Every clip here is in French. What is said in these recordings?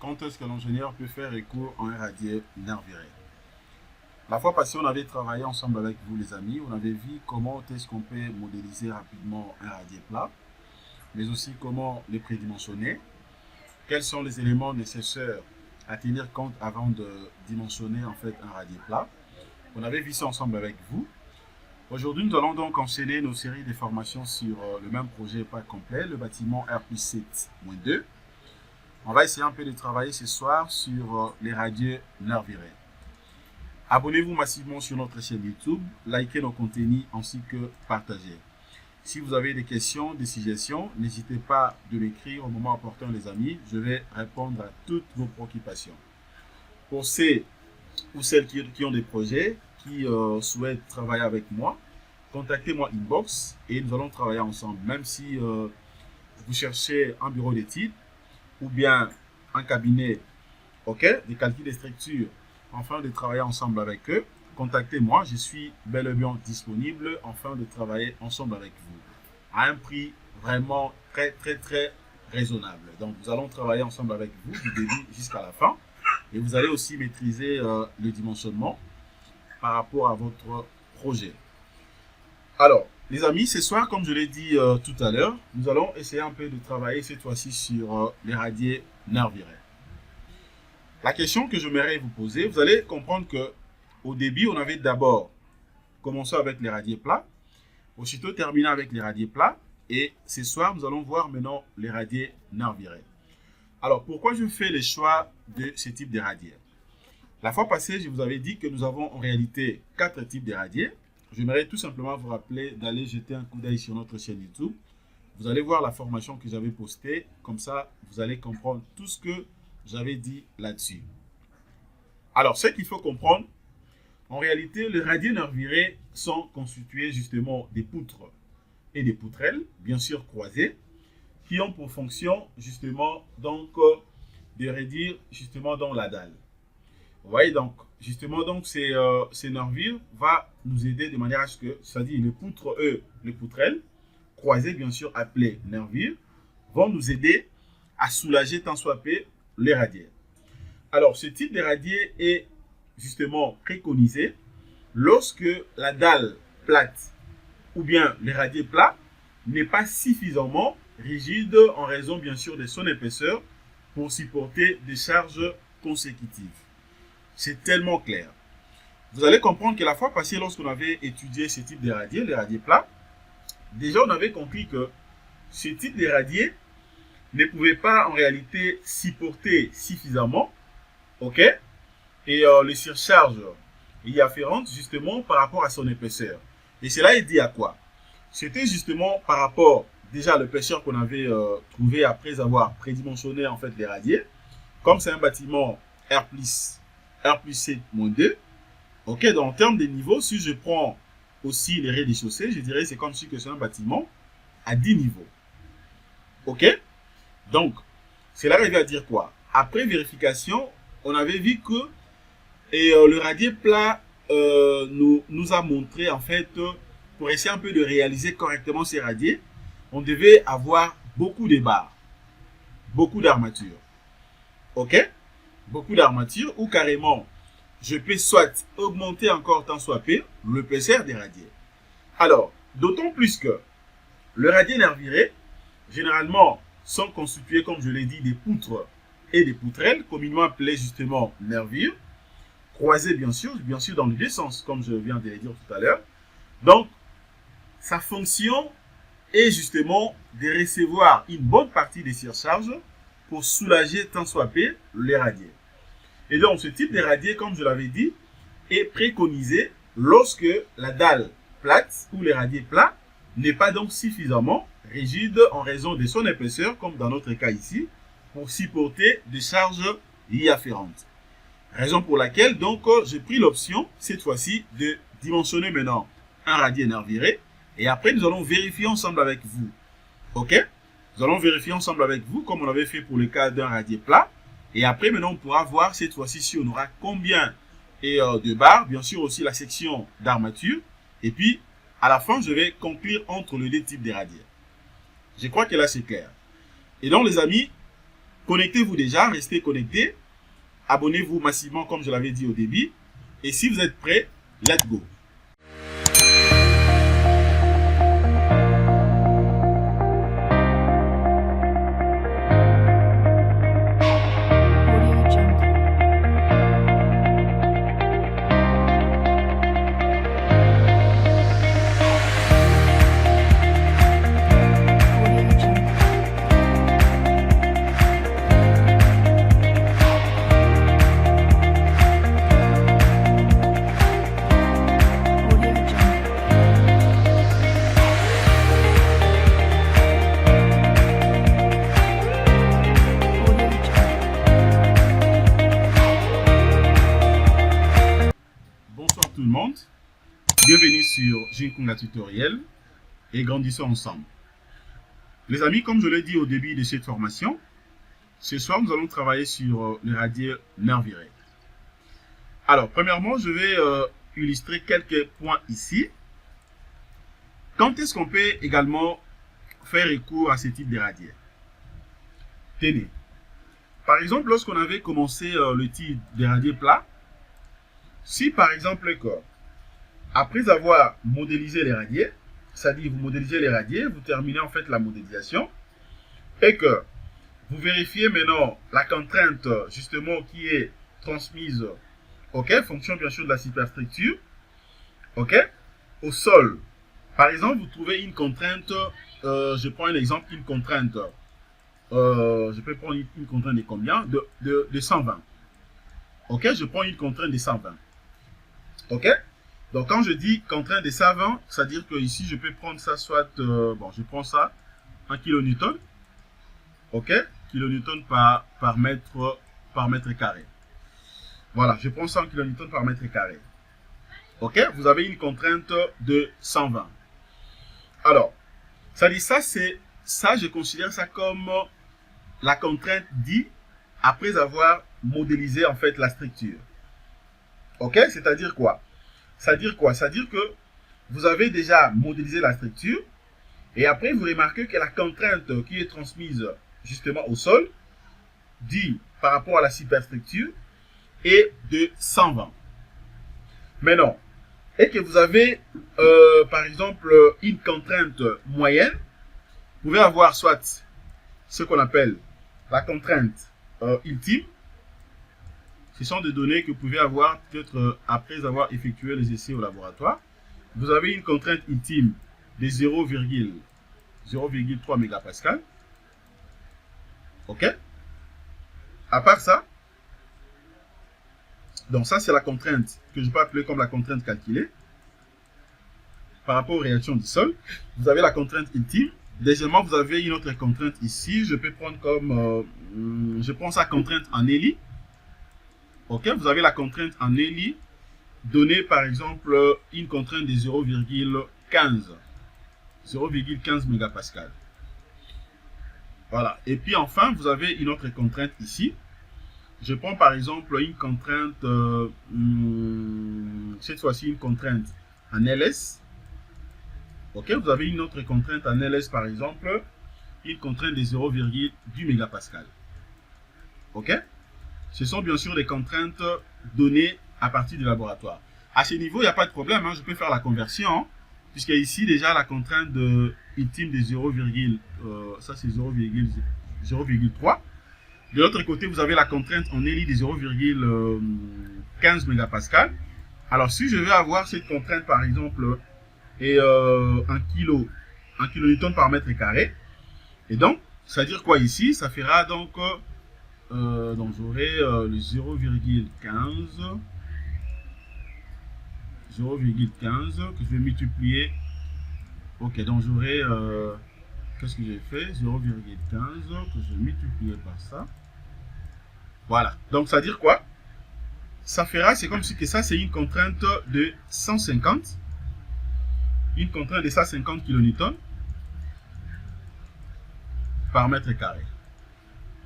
quand est-ce que l'ingénieur peut faire recours à un radier nervuré. La fois passée, on avait travaillé ensemble avec vous les amis, on avait vu comment est-ce qu'on peut modéliser rapidement un radier plat, mais aussi comment le prédimensionner, quels sont les éléments nécessaires à tenir compte avant de dimensionner en fait un radier plat. On avait vu ça ensemble avec vous. Aujourd'hui, nous allons donc enchaîner nos séries de formations sur le même projet pas complet, le bâtiment R+7-2. On va essayer un peu de travailler ce soir sur les radiers nervurés. Abonnez-vous massivement sur notre chaîne YouTube, likez nos contenus ainsi que partagez. Si vous avez des questions, des suggestions, n'hésitez pas de l'écrire au moment opportun les amis. Je vais répondre à toutes vos préoccupations. Pour ceux ou celles qui ont des projets, qui souhaitent travailler avec moi, contactez-moi inbox et nous allons travailler ensemble. Même si vous cherchez un bureau d'études ou bien un cabinet de calcul des structures, afin de travailler ensemble avec eux, contactez-moi. Je suis bel et bien disponible afin de travailler ensemble avec vous à un prix vraiment très raisonnable. Donc nous allons travailler ensemble avec vous du début jusqu'à la fin et vous allez aussi maîtriser le dimensionnement par rapport à votre projet. Alors les amis, ce soir, comme je l'ai dit tout à l'heure, nous allons essayer un peu de travailler cette fois-ci sur les radiers nervurés. La question que j'aimerais vous poser, vous allez comprendre que au début, on avait d'abord commencé avec les radiers plats, aussitôt terminé avec les radiers plats, et ce soir, nous allons voir maintenant les radiers nervurés. Alors, pourquoi je fais le choix de ce type de radiers? La fois passée, je vous avais dit que nous avons en réalité 4 types de radiers. J'aimerais tout simplement vous rappeler d'aller jeter un coup d'œil sur notre chaîne YouTube. Vous allez voir la formation que j'avais postée, comme ça, vous allez comprendre tout ce que j'avais dit là-dessus. Alors, ce qu'il faut comprendre, en réalité, les radiers nervurés sont constitués justement des poutres et des poutrelles, bien sûr croisées, qui ont pour fonction justement donc de réduire justement dans la dalle. Vous voyez donc, justement donc ces nervures vont nous aider de manière à ce que, c'est-à-dire les poutres, les poutrelles, croisées bien sûr appelées nervures, vont nous aider à soulager tant soit peu les radiers. Alors, ce type de radier est justement préconisé lorsque la dalle plate ou bien le radier plat n'est pas suffisamment rigide en raison bien sûr de son épaisseur pour supporter des charges consécutives. C'est tellement clair. Vous allez comprendre que la fois passée, lorsqu'on avait étudié ce type de radier, les radiers plats, déjà on avait compris que ce type de radier ne pouvait pas en réalité supporter suffisamment, et les surcharges y afférentes justement par rapport à son épaisseur. Et cela est dit à quoi? C'était justement par rapport déjà à l'épaisseur qu'on avait trouvé après avoir prédimensionné en fait les radiers. Comme c'est un bâtiment R+7-2, donc en termes de niveau, si je prends aussi les rez-de-chaussée, je dirais c'est comme si c'est un bâtiment à 10 niveaux. Donc, cela revient à dire quoi? Après vérification, on avait vu que le radier plat nous a montré en fait, pour essayer un peu de réaliser correctement ces radiers, on devait avoir beaucoup de barres, beaucoup d'armatures. Beaucoup d'armatures ou carrément, je peux soit augmenter encore tant soit peu l'épaisseur des radiers. Alors, d'autant plus que le radier nervuré, généralement, sont constitués, comme je l'ai dit, des poutres et des poutrelles, communément appelées justement nervures, croisées bien sûr dans les deux sens, comme je viens de le dire tout à l'heure. Donc, sa fonction est justement de recevoir une bonne partie des surcharges pour soulager tant soit peu les radiers. Et donc, ce type de radier, comme je l'avais dit, est préconisé lorsque la dalle plate ou les radiers plats n'est pas donc suffisamment rigide en raison de son épaisseur, comme dans notre cas ici, pour supporter des charges y afférentes. Raison pour laquelle donc j'ai pris l'option cette fois-ci de dimensionner maintenant un radier nervuré et après nous allons vérifier ensemble avec vous. Nous allons vérifier ensemble avec vous comme on avait fait pour le cas d'un radier plat et après maintenant on pourra voir cette fois-ci si on aura combien de barres, bien sûr aussi la section d'armature et puis à la fin je vais conclure entre les deux types de radiers. Je crois que là c'est clair. Et donc les amis, connectez-vous déjà, restez connectés. Abonnez-vous massivement comme je l'avais dit au début. Et si vous êtes prêts, let's go. Tout le monde, bienvenue sur Jinkunga Tutoriel et grandissons ensemble. Les amis, comme je l'ai dit au début de cette formation, ce soir nous allons travailler sur le radier nerf viré. Alors, premièrement, je vais illustrer quelques points ici. Quand est-ce qu'on peut également faire recours à ce type de radier? Tenez, par exemple, lorsqu'on avait commencé le type de radier plat, si par exemple, après avoir modélisé les radiers, c'est-à-dire vous modélisez les radiers, vous terminez en fait la modélisation, et que vous vérifiez maintenant la contrainte justement qui est transmise, ok, fonction bien sûr de la superstructure, ok, au sol. Par exemple, vous trouvez une contrainte, je prends un exemple, une contrainte, je peux prendre une contrainte de combien? De 120. Ok, je prends une contrainte de 120. Ok, donc quand je dis contrainte de 120, c'est-à-dire que ici je peux prendre ça soit, bon je prends ça en kilonewton, ok, kilonewton par mètre carré. Voilà, je prends ça en kilonewton par mètre carré. Ok, vous avez une contrainte de 120. Alors, ça dit ça, c'est ça, je considère ça comme la contrainte dit après avoir modélisé en fait la structure. Ok, c'est-à-dire quoi? C'est-à-dire quoi? C'est-à-dire que vous avez déjà modélisé la structure et après vous remarquez que la contrainte qui est transmise justement au sol, dit par rapport à la superstructure, est de 120. Maintenant, et que vous avez par exemple une contrainte moyenne, vous pouvez avoir soit ce qu'on appelle la contrainte ultime. Ce sont des données que vous pouvez avoir peut-être après avoir effectué les essais au laboratoire. Vous avez une contrainte ultime de 0,3 mégapascal. OK? À part ça, donc ça c'est la contrainte que je peux appeler comme la contrainte calculée par rapport aux réactions du sol. Vous avez la contrainte ultime. Deuxièmement, vous avez une autre contrainte ici. Je peux prendre comme, je prends sa contrainte en Élie. Ok, vous avez la contrainte en Élie donnée par exemple une contrainte de 0,15 mégapascal. Voilà, et puis enfin vous avez une autre contrainte ici. Je prends par exemple une contrainte, cette fois-ci une contrainte en LS. Ok, vous avez une autre contrainte en LS par exemple, une contrainte de 0,2 mégapascal. Ok? Ce sont bien sûr des contraintes données à partir du laboratoire. À ce niveau, il n'y a pas de problème, hein, je peux faire la conversion, hein, puisque ici déjà la contrainte ultime de 0,3. De l'autre côté, vous avez la contrainte en Élie de 0,15 mégapascal. Alors si je veux avoir cette contrainte par exemple et en kilonewton par mètre carré, et donc, ça veut dire quoi ici? Ça fera donc j'aurai le 0,15 que je vais multiplier. Ok, donc j'aurai qu'est-ce que j'ai fait? 0,15 que je vais multiplier par ça. Voilà, donc ça veut dire quoi? Ça fera, c'est comme si que ça c'est une contrainte de 150, une contrainte de 150 kilonewtons par mètre carré.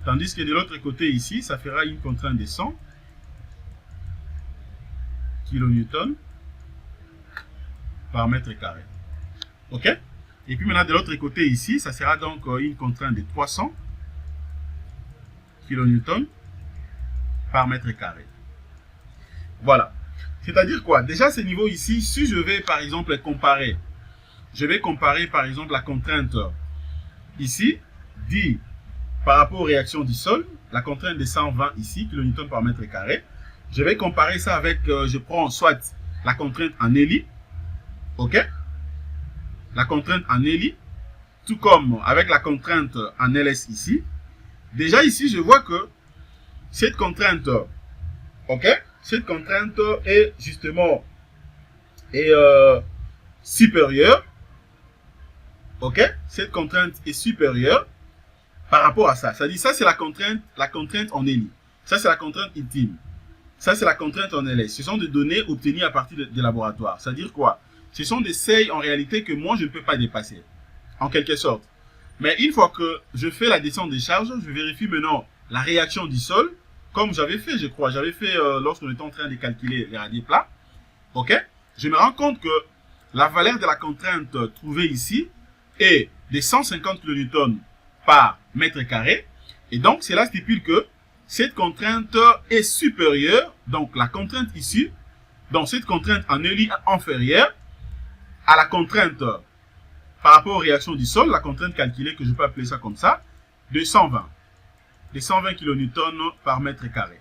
Tandis que de l'autre côté ici, ça fera une contrainte de 100 kilonewtons par mètre carré. Ok? Et puis maintenant de l'autre côté ici, ça sera donc une contrainte de 300 kN par mètre carré. Voilà. C'est-à-dire quoi? Déjà, ces niveaux ici, si je vais par exemple comparer, je vais comparer par exemple la contrainte ici, dit par rapport aux réactions du sol, la contrainte de 120 ici, kN par mètre carré. Je vais comparer ça avec, je prends soit la contrainte en Éli, ok? La contrainte en Éli, tout comme avec la contrainte en LS ici. Déjà ici, je vois que cette contrainte, ok? Cette contrainte est justement supérieure, ok? Cette contrainte est supérieure par rapport à ça. Ça dit ça, c'est la contrainte en Éli. Ça, c'est la contrainte ultime. Ça, c'est la contrainte en LS. Ce sont des données obtenues à partir des laboratoires. C'est-à-dire quoi? Ce sont des seuils en réalité que moi, je ne peux pas dépasser, en quelque sorte. Mais une fois que je fais la descente des charges, je vérifie maintenant la réaction du sol, comme j'avais fait, je crois. J'avais fait lorsqu'on était en train de calculer les radiers plats. Ok? Je me rends compte que la valeur de la contrainte trouvée ici est de 150 kN par mètre carré. Et donc, cela stipule que cette contrainte est supérieure, donc la contrainte ici, donc cette contrainte en Éli inférieure à la contrainte par rapport aux réactions du sol, la contrainte calculée, que je peux appeler ça comme ça, de 120 kN par mètre carré.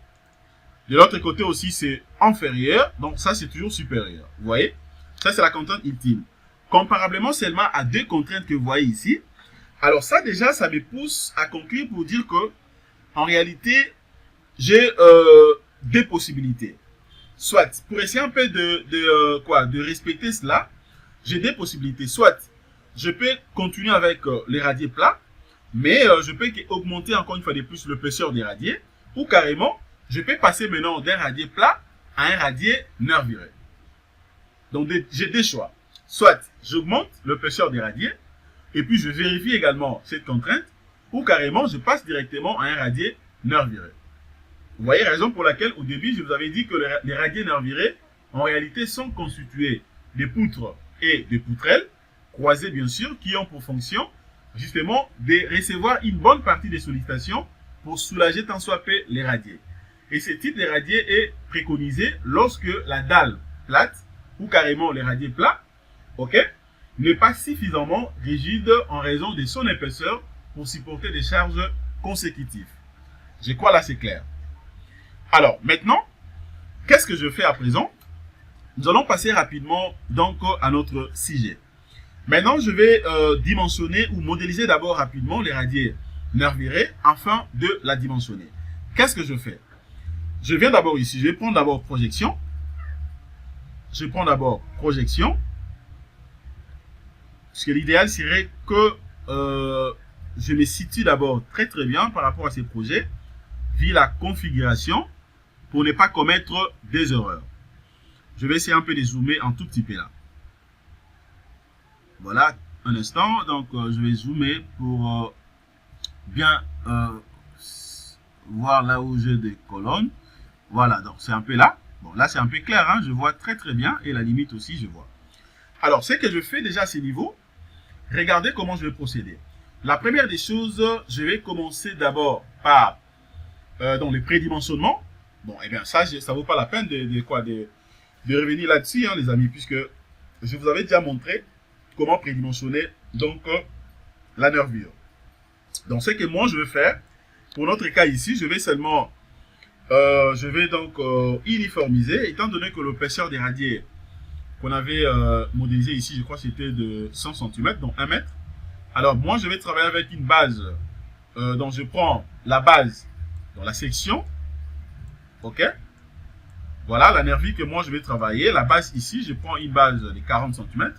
De l'autre côté aussi, c'est inférieur, donc ça c'est toujours supérieur. Vous voyez? Ça c'est la contrainte ultime. Comparablement seulement à deux contraintes que vous voyez ici. Alors ça déjà, ça me pousse à conclure pour dire que, en réalité, j'ai deux possibilités. Soit, pour essayer un peu de respecter cela, j'ai deux possibilités. Soit, je peux continuer avec les radiers plats, mais je peux augmenter encore une fois de plus l'épaisseur des radiers, ou carrément, je peux passer maintenant d'un radier plat à un radier nervuré. Donc, j'ai deux choix. Soit, j'augmente l'épaisseur des radiers, et puis je vérifie également cette contrainte, ou carrément, je passe directement à un radier nervuré. Vous voyez, raison pour laquelle, au début, je vous avais dit que les radiers nervurés, en réalité, sont constitués de poutres et de poutrelles, croisées bien sûr, qui ont pour fonction, justement, de recevoir une bonne partie des sollicitations pour soulager tant soit peu les radiers. Et ce type de radier est préconisé lorsque la dalle plate, ou carrément les radiers plats, ok, n'est pas suffisamment rigide en raison de son épaisseur pour supporter des charges consécutives. Je crois là c'est clair. Alors maintenant, qu'est-ce que je fais à présent? Nous allons passer rapidement donc à notre sujet. Maintenant, je vais dimensionner ou modéliser d'abord rapidement les radiers nervurés afin de la dimensionner. Qu'est-ce que je fais? Je viens d'abord ici, je vais prendre d'abord projection. Je prends d'abord projection. Parce que l'idéal serait que je me situe d'abord très bien par rapport à ces projets, via la configuration, pour ne pas commettre des erreurs. Je vais essayer un peu de zoomer un tout petit peu là. Voilà, un instant. Donc, je vais zoomer pour bien voir là où j'ai des colonnes. Voilà, donc c'est un peu là. Bon, là, c'est un peu clair, hein, je vois très bien. Et la limite aussi, je vois. Alors, ce que je fais déjà à ces niveaux, regardez comment je vais procéder. La première des choses, je vais commencer d'abord par dans les prédimensionnements. Bon, eh bien, ça vaut pas la peine de revenir là-dessus, hein, les amis, puisque je vous avais déjà montré comment prédimensionner donc la nervure. Donc, ce que moi je vais faire, pour notre cas ici, je vais seulement, je vais donc uniformiser, étant donné que l'épaisseur des radiers qu'on avait modélisé ici, je crois que c'était de 100 cm, donc 1 mètre. Alors, moi, je vais travailler avec une base, donc je prends la base dans la section, ok. Voilà la nervure que moi je vais travailler. La base ici, je prends une base de 40 cm.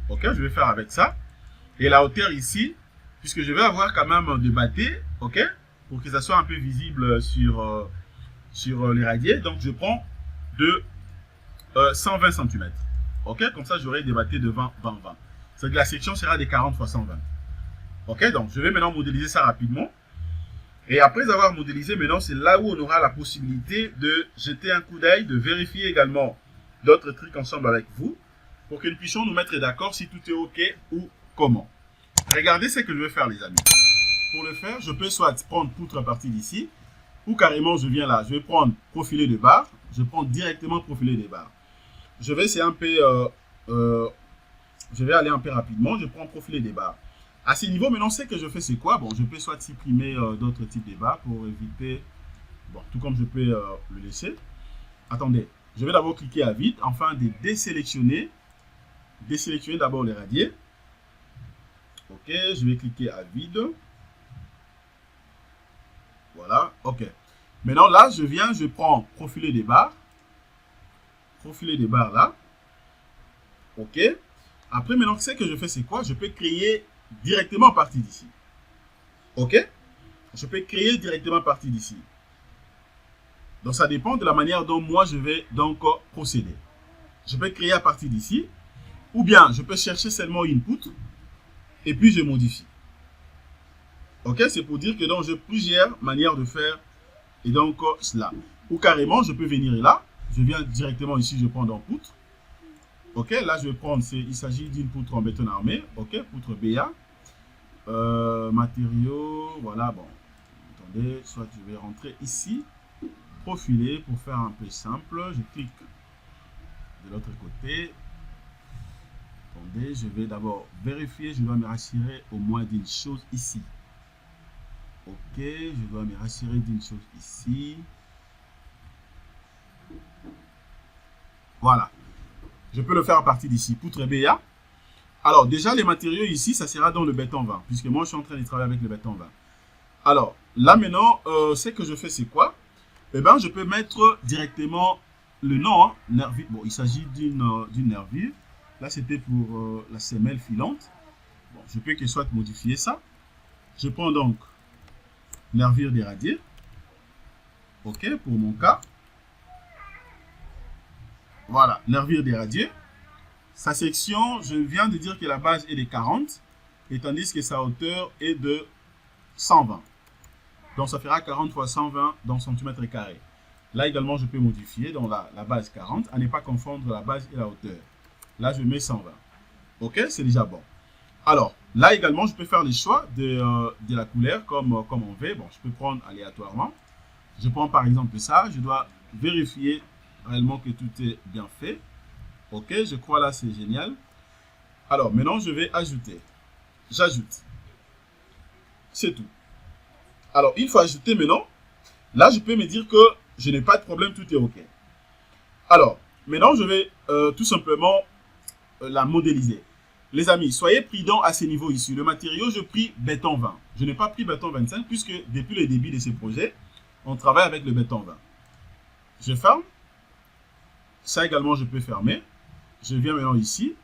Ok, je vais faire avec ça. Et la hauteur ici, puisque je vais avoir quand même des bâtés, ok, pour que ça soit un peu visible sur les radiers. Donc je prends de 120 cm. Ok, comme ça j'aurai des bâtés de 20. C'est que la section sera de 40 x 120. Ok, donc je vais maintenant modéliser ça rapidement. Et après avoir modélisé, maintenant, c'est là où on aura la possibilité de jeter un coup d'œil, de vérifier également d'autres trucs ensemble avec vous, pour que nous puissions nous mettre d'accord si tout est OK ou comment. Regardez ce que je vais faire, les amis. pour le faire, je peux soit prendre poutre à partir d'ici, ou carrément je viens là, je vais prendre profilé de barre, je prends directement profilé de barre. Je vais essayer un peu, je vais aller un peu rapidement, je prends profilé des barres. À ce niveau, maintenant, ce que je fais, c'est quoi? Bon, je peux soit supprimer d'autres types de barres pour éviter, bon, tout comme je peux le laisser. Attendez, je vais d'abord cliquer à vide, afin de désélectionner d'abord les radiers. Ok, je vais cliquer à vide. Voilà, ok. Maintenant, là, je prends profilé des barres. Profilé des barres là. Ok. Après, maintenant, ce que je fais, c'est quoi? Je peux créer directement à partir d'ici. Ok. Je peux créer directement à partir d'ici. Donc, ça dépend de la manière dont moi, je vais donc procéder. Je peux créer à partir d'ici. Ou bien, je peux chercher seulement une poutre. Et puis, je modifie. Ok. C'est pour dire que donc, j'ai plusieurs manières de faire. Et donc, cela. Ou carrément, je peux venir là. Je viens directement ici, je prends dans poutre. Ok, là je vais prendre, il s'agit d'une poutre en béton armé. Ok, poutre BA. Matériaux, voilà, bon. Attendez, soit je vais rentrer ici. Profiler pour faire un peu simple. Je clique de l'autre côté. Attendez, je vais d'abord vérifier. Je dois me rassurer au moins d'une chose ici. Ok, je dois me rassurer d'une chose ici. Voilà. Je peux le faire à partir d'ici. Poutre BA. Alors, déjà, les matériaux ici, ça sera dans le béton 20. Puisque moi, je suis en train de travailler avec le béton 20. Alors, là maintenant, ce que je fais, c'est quoi? Eh bien, je peux mettre directement le nom. Hein, nervure. Bon, il s'agit d'une nervure. Là, c'était pour la semelle filante. Bon, je peux que soit modifier ça. Je prends donc nervure des radiers. OK, pour mon cas. Voilà, nervure des radiers. Sa section, je viens de dire que la base est de 40, et tandis que sa hauteur est de 120. Donc, ça fera 40 fois 120 dans centimètres carrés. Là également, je peux modifier dans la base 40, à ne pas confondre la base et la hauteur. Là, je mets 120. OK, c'est déjà bon. Alors, là également, je peux faire les choix de la couleur comme on veut. Bon, je peux prendre aléatoirement. Je prends par exemple ça. Je dois vérifier réellement que tout est bien fait. OK, je crois là, c'est génial. Alors, maintenant, je vais ajouter. J'ajoute. C'est tout. Alors, il faut ajouter maintenant. Là, je peux me dire que je n'ai pas de problème, tout est OK. Alors, maintenant, je vais tout simplement la modéliser. Les amis, soyez prudents à ce niveau ici. Le matériau, je pris béton 20. Je n'ai pas pris béton 25 puisque depuis le début de ce projet, on travaille avec le béton 20. Je ferme. Ça également, je peux fermer. Je viens maintenant ici.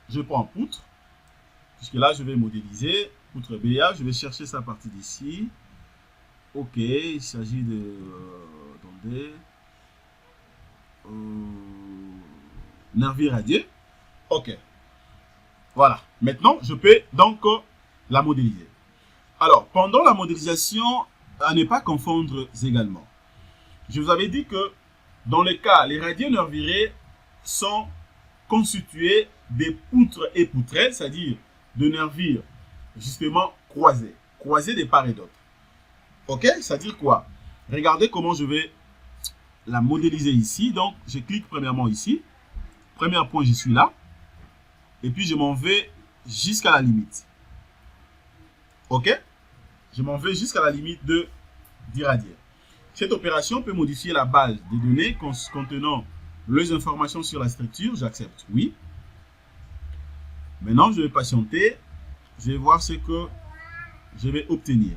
Je prends poutre. Puisque là, je vais modéliser. Poutre BA. Je vais chercher ça à partir d'ici. OK. Il s'agit de... attendez. Nervure radiée. OK. Voilà. Maintenant, je peux donc la modéliser. Alors, pendant la modélisation, à ne pas confondre également. Je vous avais dit que dans le cas, les radiers nervurés sont constitués des poutres et poutrelles, c'est-à-dire de nervures justement croisées de part et d'autre. OK? C'est-à-dire quoi? Regardez comment je vais la modéliser ici. Donc, je clique premièrement ici. Premier point, je suis là. Et puis, je m'en vais jusqu'à la limite. OK? Je m'en vais jusqu'à la limite du radier. Cette opération peut modifier la base des données contenant les informations sur la structure. J'accepte, oui. Maintenant, je vais patienter. Je vais voir ce que je vais obtenir.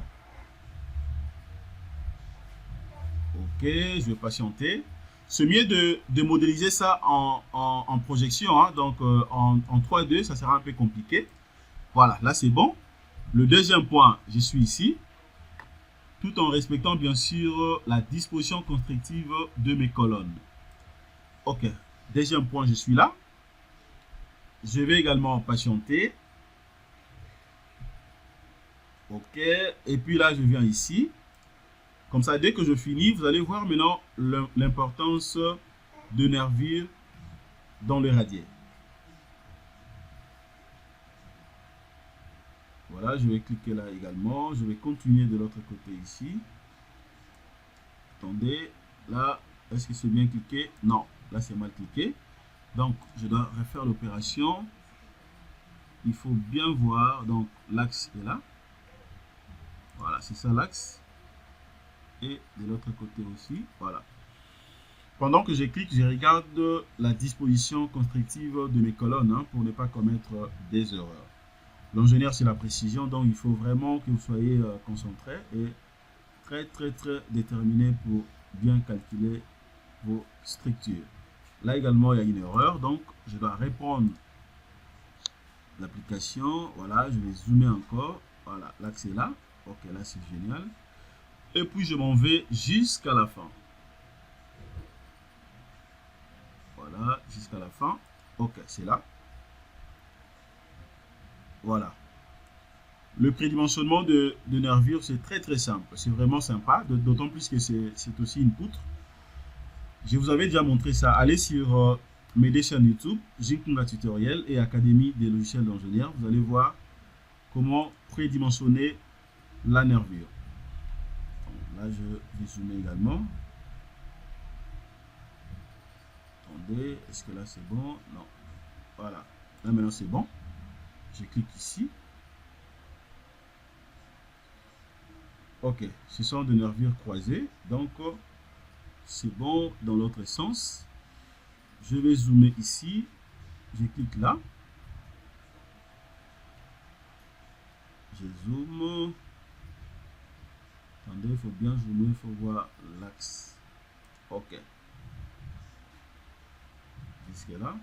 OK, je vais patienter. C'est mieux de modéliser ça en projection. Hein, donc, en 3D, ça sera un peu compliqué. Voilà, là, c'est bon. Le deuxième point, je suis ici. Tout en respectant, bien sûr, la disposition constructive de mes colonnes. OK. Deuxième point, je suis là. Je vais également patienter. OK. Et puis là, je viens ici. Comme ça, dès que je finis, vous allez voir maintenant l'importance de nervures dans le radier. Voilà, je vais cliquer là également. Je vais continuer de l'autre côté ici. Attendez, là, est-ce que c'est bien cliqué? Non, là c'est mal cliqué. Donc, je dois refaire l'opération. Il faut bien voir, donc l'axe est là. Voilà, c'est ça l'axe. Et de l'autre côté aussi, voilà. Pendant que je clique, je regarde la disposition constructive de mes colonnes hein, pour ne pas commettre des erreurs. L'ingénieur, c'est la précision, donc il faut vraiment que vous soyez concentré et très déterminé pour bien calculer vos structures. Là également, il y a une erreur, donc je dois reprendre l'application. Voilà, je vais zoomer encore. Voilà, l'axe est là. Ok, là c'est génial. Et puis je m'en vais jusqu'à la fin. Voilà, jusqu'à la fin. Ok, c'est là. Voilà. Le prédimensionnement de nervures, c'est très simple. C'est vraiment sympa, d'autant plus que c'est aussi une poutre. Je vous avais déjà montré ça. Allez sur mes deux chaînes YouTube, Jinkunga Tutoriel et Académie des logiciels d'ingénieurs. Vous allez voir comment prédimensionner la nervure. Donc, là, je vais zoomer également. Attendez, est-ce que là c'est bon? Non. Voilà. Là maintenant c'est bon. Je clique ici. Ok, ce sont des nervures croisées. Donc, c'est bon dans l'autre sens. Je vais zoomer ici. Je clique là. Je zoome. Attendez, il faut bien zoomer, il faut voir l'axe. Ok. Jusque là.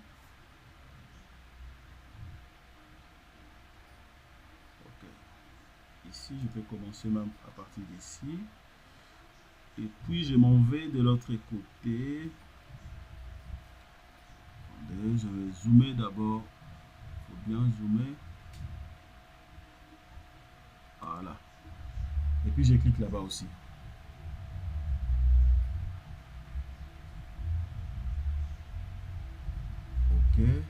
Ok. Ici, je peux commencer même à partir d'ici. Et puis, je m'en vais de l'autre côté. Attendez, je vais zoomer d'abord. Il faut bien zoomer. Voilà. Et puis, je clique là-bas aussi. Ok. Et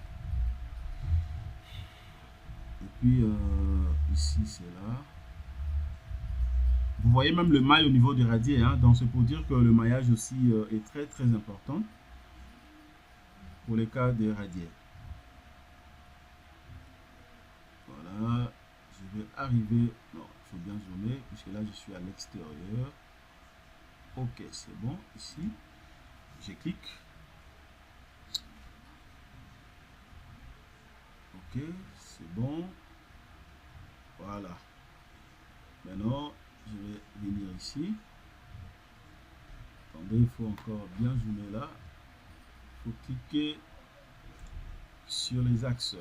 puis, ici, c'est là. Vous voyez même le maille au niveau des radiers. Hein, donc, c'est pour dire que le maillage aussi est très important pour les cas des radiers. Voilà. Je vais arriver. Non, il faut bien zoomer puisque là, je suis à l'extérieur. Ok, c'est bon. Ici, je clique. Ok, c'est bon. Voilà. Maintenant, je vais venir ici. Attendez, il faut encore bien zoomer là. Il faut cliquer sur les axes.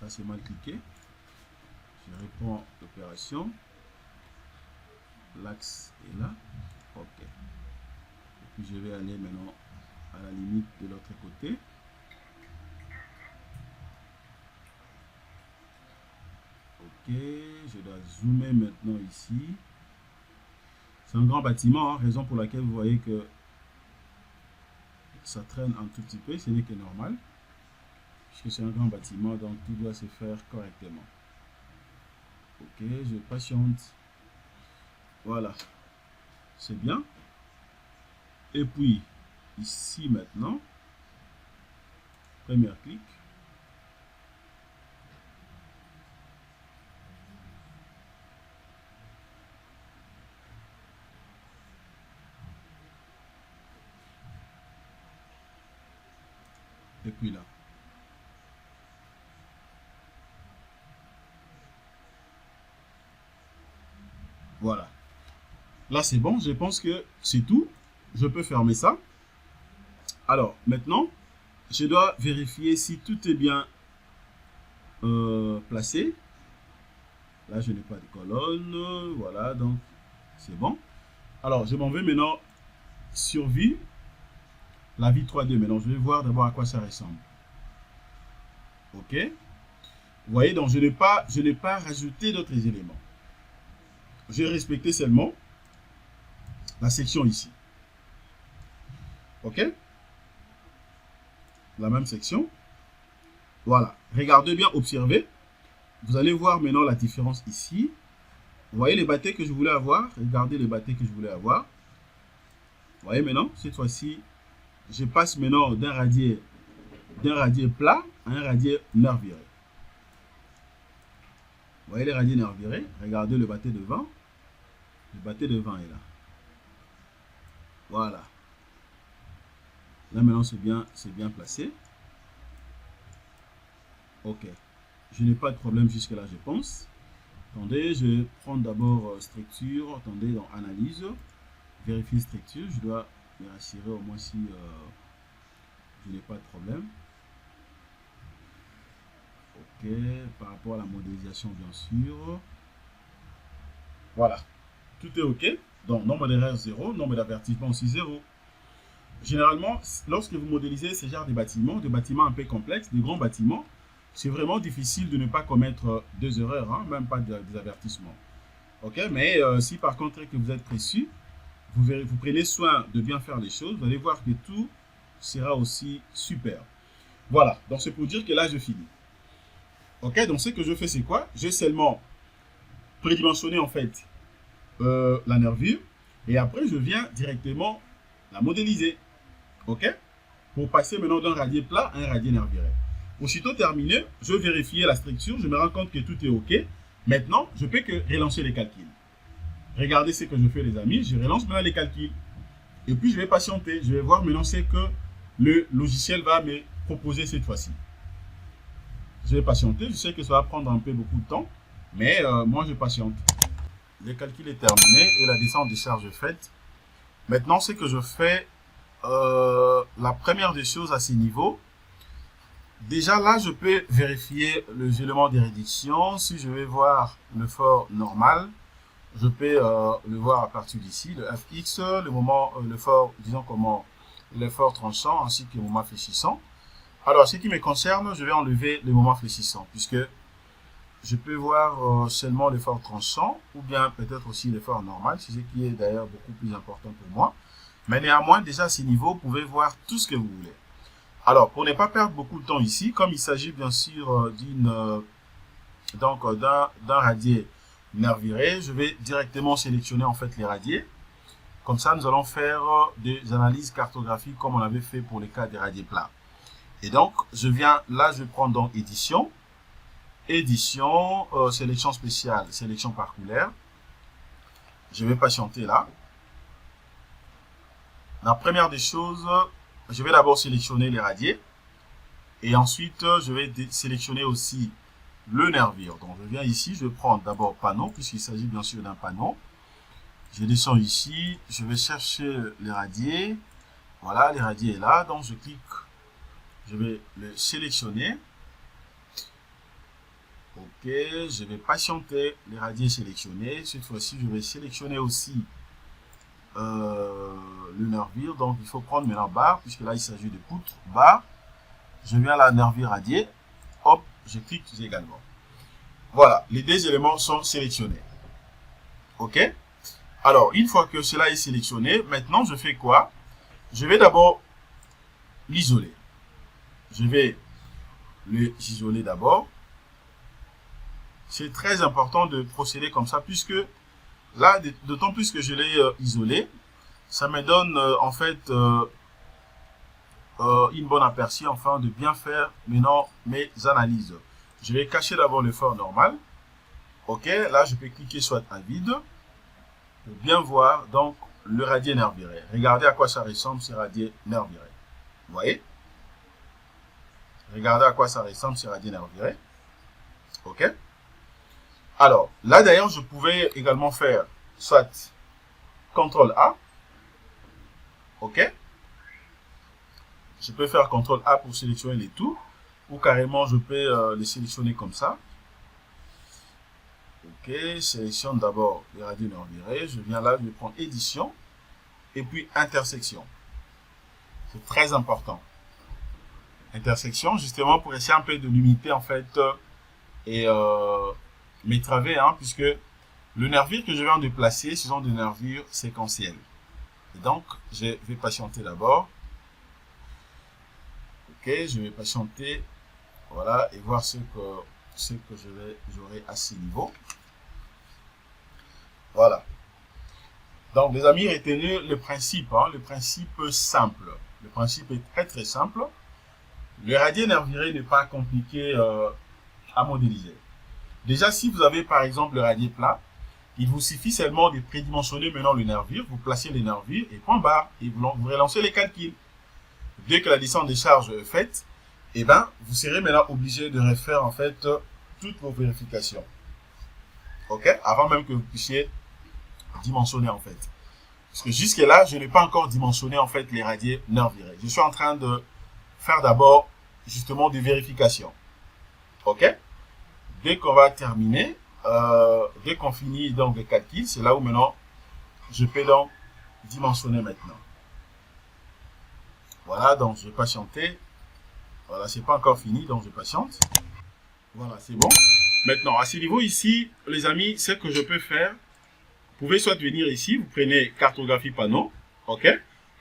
Là, c'est mal cliqué. Je reprends l'opération. L'axe est là. Ok. Et puis, je vais aller maintenant à la limite de l'autre côté. Ok, je dois zoomer maintenant ici. C'est un grand bâtiment, hein, raison pour laquelle vous voyez que ça traîne un tout petit peu, ce n'est que normal. Puisque c'est un grand bâtiment, donc tout doit se faire correctement. Ok, je patiente. Voilà, c'est bien. Et puis, ici maintenant, premier clic. Et puis là. Voilà. Là, c'est bon. Je pense que c'est tout. Je peux fermer ça. Alors, maintenant, je dois vérifier si tout est bien placé. Là, je n'ai pas de colonne. Voilà, donc c'est bon. Alors, je m'en vais maintenant sur vie. La vie 3D. Maintenant, je vais voir d'abord à quoi ça ressemble. Ok. Vous voyez, donc je n'ai pas rajouté d'autres éléments. J'ai respecté seulement la section ici. Ok. La même section. Voilà. Regardez bien, observez. vous allez voir maintenant la différence ici. Vous voyez les bâtés que je voulais avoir. Regardez les bâtés que je voulais avoir. Vous voyez maintenant, cette fois-ci, je passe maintenant d'un radier plat à un radier nerviré. Vous voyez les radiers nervirés. Regardez le bâté devant. Le bâté devant est là. Voilà. Là maintenant c'est bien placé. Ok. Je n'ai pas de problème jusque là je pense. Attendez, je vais prendre d'abord structure. Attendez, dans analyse. Vérifier structure. Je dois me rassurer au moins si je n'ai pas de problème. Ok. Par rapport à la modélisation bien sûr. Voilà. Tout est ok. Donc nombre d'erreurs 0, nombre d'avertissements aussi 0. Généralement, lorsque vous modélisez ce genre de bâtiments un peu complexes, des grands bâtiments, c'est vraiment difficile de ne pas commettre deux erreurs, hein, même pas des avertissements. Ok, mais si par contre que vous êtes précis, vous prenez soin de bien faire les choses, vous allez voir que tout sera aussi super. Voilà, donc c'est pour dire que là je finis. Ok, donc ce que je fais c'est quoi? J'ai seulement prédimensionné en fait la nervure et après je viens directement la modéliser. Ok, pour passer maintenant d'un radier plat à un radier nerviré. Aussitôt terminé, je vérifie la structure, je me rends compte que tout est ok. Maintenant, je peux que relancer les calculs. Regardez ce que je fais les amis, je relance maintenant les calculs. Et puis je vais patienter, je vais voir maintenant ce que le logiciel va me proposer cette fois-ci. Je vais patienter, je sais que ça va prendre un peu beaucoup de temps, mais moi je patiente. Le calcul est terminé et la descente des charges est faite. Maintenant, ce que je fais, la première des choses à ces niveaux, déjà là, je peux vérifier les éléments de réduction. Si je vais voir le fort normal, je peux le voir à partir d'ici, le fx, le fort, disons comment, le fort tranchant ainsi que le moment fléchissant. Alors, ce qui me concerne, je vais enlever le moment fléchissant puisque je peux voir seulement le fort tranchant ou bien peut-être aussi le fort normal, c'est ce qui est d'ailleurs beaucoup plus important pour moi. Mais néanmoins, déjà à ces niveaux, vous pouvez voir tout ce que vous voulez. Alors, pour ne pas perdre beaucoup de temps ici, comme il s'agit bien sûr d'un radier nerviré, je vais directement sélectionner en fait les radiers. Comme ça, nous allons faire des analyses cartographiques comme on avait fait pour les cas des radiers plats. Et donc, je viens là, je prends donc édition, sélection spéciale, sélection parcoulaire. Je vais patienter là. La première des choses, je vais d'abord sélectionner les radiers et ensuite je vais sélectionner aussi le nervure. Donc je viens ici, je vais prendre d'abord panneau puisqu'il s'agit bien sûr d'un panneau. Je descends ici, je vais chercher les radiers. Voilà, les radiers est là, donc je clique, je vais le sélectionner. Ok, je vais patienter les radiers sélectionnés. Cette fois-ci, je vais sélectionner aussi le nervure. Donc, il faut prendre maintenant barre, puisque là, il s'agit de poutre, barre. Je viens à la nervure radier. Hop, je clique également. Voilà, les deux éléments sont sélectionnés. Ok. Alors, une fois que cela est sélectionné, maintenant, je fais quoi? Je vais d'abord l'isoler. Je vais l'isoler d'abord. C'est très important de procéder comme ça, puisque là, d'autant plus que je l'ai isolé, ça me donne en fait une bonne aperçu, enfin, de bien faire maintenant mes analyses. Je vais cacher d'abord le fort normal. Ok, là, je peux cliquer soit à vide pour bien voir donc le radier nerviré. Regardez à quoi ça ressemble ce radier nerviré. Vous voyez? Regardez à quoi ça ressemble ce radier nerviré. Ok. Alors, là d'ailleurs, je pouvais également faire soit CTRL A. Ok. Je peux faire CTRL A pour sélectionner les tout. Ou carrément, je peux les sélectionner comme ça. Ok. Sélectionne d'abord les radios nervirés. Je viens là, je vais prendre édition. Et puis intersection. C'est très important. Intersection, justement, pour essayer un peu de limiter en fait mes travées, hein, puisque le nervure que je viens de placer, ce sont des nervures séquentielles. Et donc, je vais patienter d'abord. Ok, je vais patienter, voilà, et voir ce ce que j'aurai à ce niveau. Voilà. Donc, les amis, retenez le principe, hein, le principe simple. Le principe est très très simple. Le radier nerf viré n'est pas compliqué à modéliser. Déjà, si vous avez par exemple le radier plat, il vous suffit seulement de prédimensionner maintenant le nervure, vous placez les nervures et point barre, et vous relancez les calculs. Dès que la descente des charges est faite, eh ben, vous serez maintenant obligé de refaire en fait toutes vos vérifications. Ok? Avant même que vous puissiez dimensionner en fait. Parce que jusque là, je n'ai pas encore dimensionné en fait les radiers nerf virés. Je suis en train de faire d'abord justement des vérifications. Ok? Dès qu'on va terminer, dès qu'on finit donc les calculs, c'est là où maintenant je peux donc dimensionner maintenant. Voilà, donc je vais patienter. Voilà, c'est pas encore fini, donc je patiente. Voilà, c'est bon. Maintenant, à ce niveau ici, les amis, ce que je peux faire, vous pouvez soit venir ici, vous prenez cartographie panneau, ok,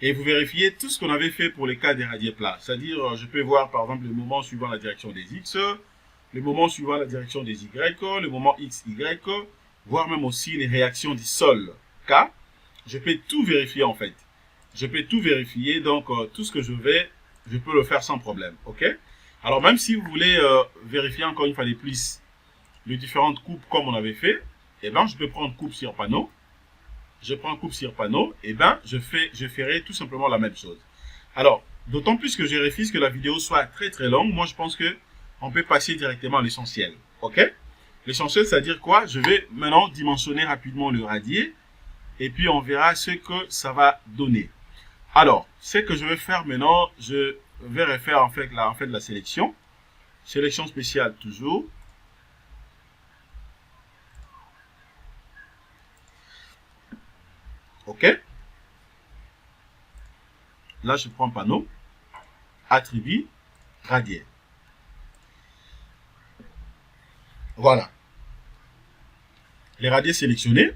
et vous vérifiez tout ce qu'on avait fait pour les cas des radiers plats. C'est-à-dire, je peux voir par exemple le moment suivant la direction des X, le moment suivant la direction des Y, le moment X, Y, voire même aussi les réactions du sol K. Je peux tout vérifier en fait. Je peux tout vérifier, donc tout ce que je peux le faire sans problème, ok. Alors même si vous voulez vérifier encore une fois de plus les différentes coupes comme on avait fait, eh ben je peux prendre coupe sur panneau. Je prends coupe sur panneau, et ben je ferai tout simplement la même chose. Alors, d'autant plus que je refuse que la vidéo soit très très longue, moi je pense que on peut passer directement à l'essentiel, ok. L'essentiel, c'est-à-dire quoi? Je vais maintenant dimensionner rapidement le radier, et puis on verra ce que ça va donner. Alors, ce que je vais faire maintenant, je vais refaire en fait la sélection. Sélection spéciale toujours. OK. Là, je prends panneau, attribut, radier. Voilà. Les radiers sélectionnés.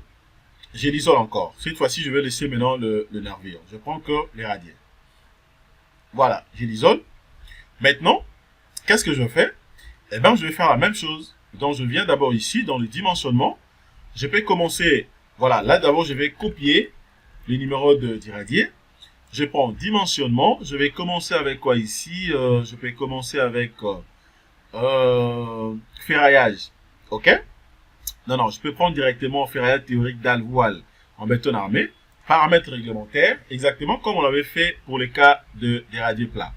Je l'isole encore. Cette fois-ci, je vais laisser maintenant le nervure. Je prends que les radiers. Voilà, je l'isole. Maintenant, qu'est-ce que je fais? Eh bien, je vais faire la même chose. Donc, je viens d'abord ici, dans le dimensionnement. Je peux commencer, voilà, là d'abord, je vais copier les numéros du radier. Je prends dimensionnement. Je vais commencer avec quoi ici? Je peux commencer avec ferraillage. OK? Non, je peux prendre directement ferraillage théorique dalle voile en béton armé. Paramètres réglementaires, exactement comme on l'avait fait pour les cas des radiers plats.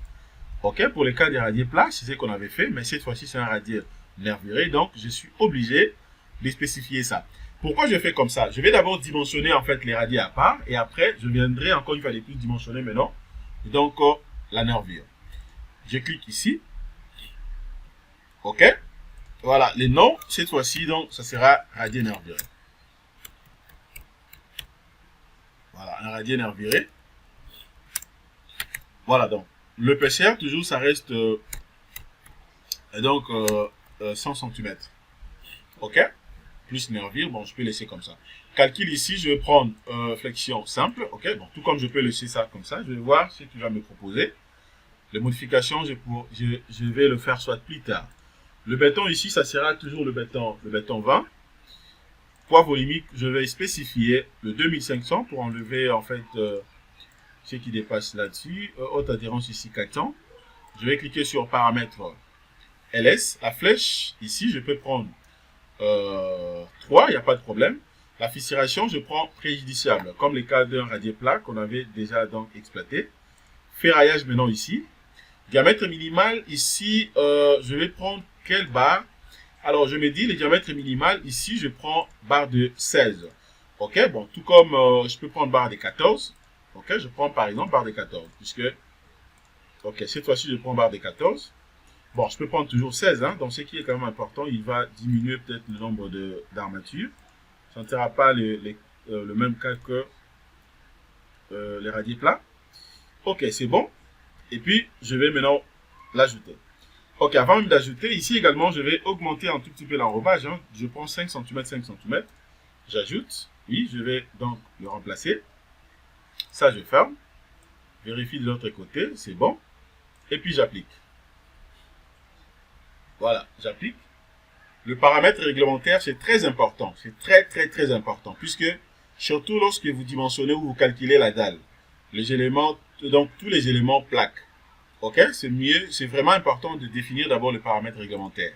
OK, pour les cas des radiers plats, c'est ce qu'on avait fait, mais cette fois-ci, c'est un radier nervuré, donc je suis obligé de spécifier ça. Pourquoi je fais comme ça? Je vais d'abord dimensionner en fait les radiers à part, et après, je viendrai encore une fois de plus dimensionner maintenant, donc la nervure. Je clique ici. OK. Voilà, les noms, cette fois-ci, donc, ça sera radier nervuré. Voilà, un radier nervuré. Voilà, donc, le PCR, toujours, ça reste donc 100 cm. OK. Plus nervure, bon, je peux laisser comme ça. Calcul ici, je vais prendre flexion simple. OK, bon, tout comme je peux laisser ça comme ça. Je vais voir ce qu'il va me proposer. Les modifications, je vais le faire soit plus tard. Le béton ici, ça sera toujours le béton 20. Poids volumique, je vais spécifier le 2500 pour enlever en fait ce qui dépasse là-dessus. Haute adhérence ici 400. Je vais cliquer sur paramètres LS. La flèche, ici, je peux prendre 3, il n'y a pas de problème. La fissuration, je prends préjudiciable, comme les cas d'un radier plat qu'on avait déjà donc exploité. Ferraillage maintenant ici. Diamètre minimal, ici, je vais prendre quelle barre? Alors, je me dis, le diamètre minimal, ici, je prends barre de 16. OK, bon, tout comme je peux prendre barre de 14. OK, je prends par exemple barre de 14, puisque, OK, cette fois-ci, je prends barre de 14. Bon, je peux prendre toujours 16, hein, donc ce qui est quand même important, il va diminuer peut-être le nombre d'armatures. Ça ne sera pas le même cas que les radiers plats. OK, c'est bon. Et puis, je vais maintenant l'ajouter. OK, avant même d'ajouter, ici également, je vais augmenter un tout petit peu l'enrobage. Hein. Je prends 5 cm, 5 cm. J'ajoute. Oui, je vais donc le remplacer. Ça, je ferme. Vérifie de l'autre côté, c'est bon. Et puis, j'applique. Voilà, j'applique. le paramètre réglementaire, c'est très important. C'est très important. Puisque, surtout lorsque vous dimensionnez ou vous calculez la dalle, les éléments, donc tous les éléments plaques. Ok, c'est mieux, c'est vraiment important de définir d'abord le paramètre réglementaire.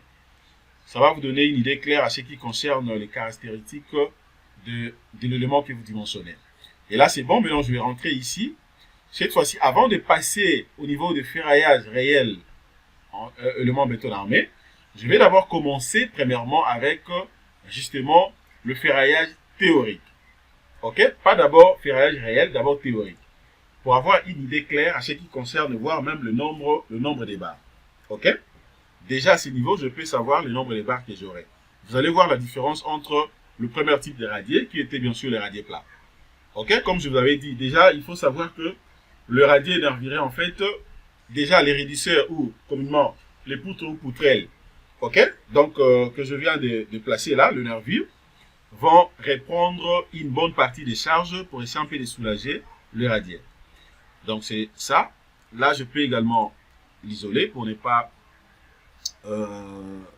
Ça va vous donner une idée claire à ce qui concerne les caractéristiques de l'élément que vous dimensionnez. Et là, c'est bon. Maintenant, je vais rentrer ici. Cette fois-ci, avant de passer au niveau de ferraillage réel en élément béton armé, je vais d'abord commencer premièrement avec justement le ferraillage théorique. Ok, pas d'abord ferraillage réel, d'abord théorique. Pour avoir une idée claire à ce qui concerne, voire même le nombre des barres. Ok? Déjà à ce niveau, je peux savoir le nombre des barres que j'aurai. Vous allez voir la différence entre le premier type de radier, qui était bien sûr les radiers plats. Ok? Comme je vous avais dit, déjà, il faut savoir que le radier nervuré, en fait, déjà les raidisseurs ou communément les poutres ou poutrelles, ok? Donc, que je viens de placer là, le nervure, vont reprendre une bonne partie des charges pour essayer un peu de soulager le radier. Donc, c'est ça. Là, je peux également l'isoler pour ne pas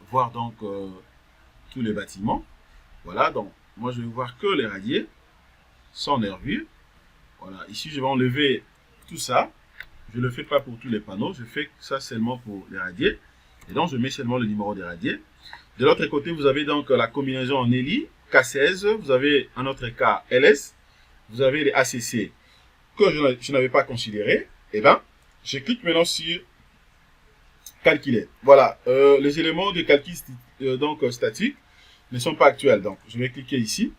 voir donc tous les bâtiments. Voilà, donc moi je vais voir que les radiers sans nervure. Voilà, ici je vais enlever tout ça. Je ne le fais pas pour tous les panneaux, je fais ça seulement pour les radiers. Et donc je mets seulement le numéro des radiers. De l'autre côté, vous avez donc la combinaison en ELI, K16, vous avez un autre cas LS, vous avez les ACC que je n'avais pas considéré. Et bien, je clique maintenant sur calculer. Voilà, les éléments de calcul statique ne sont pas actuels. Donc, je vais cliquer ici.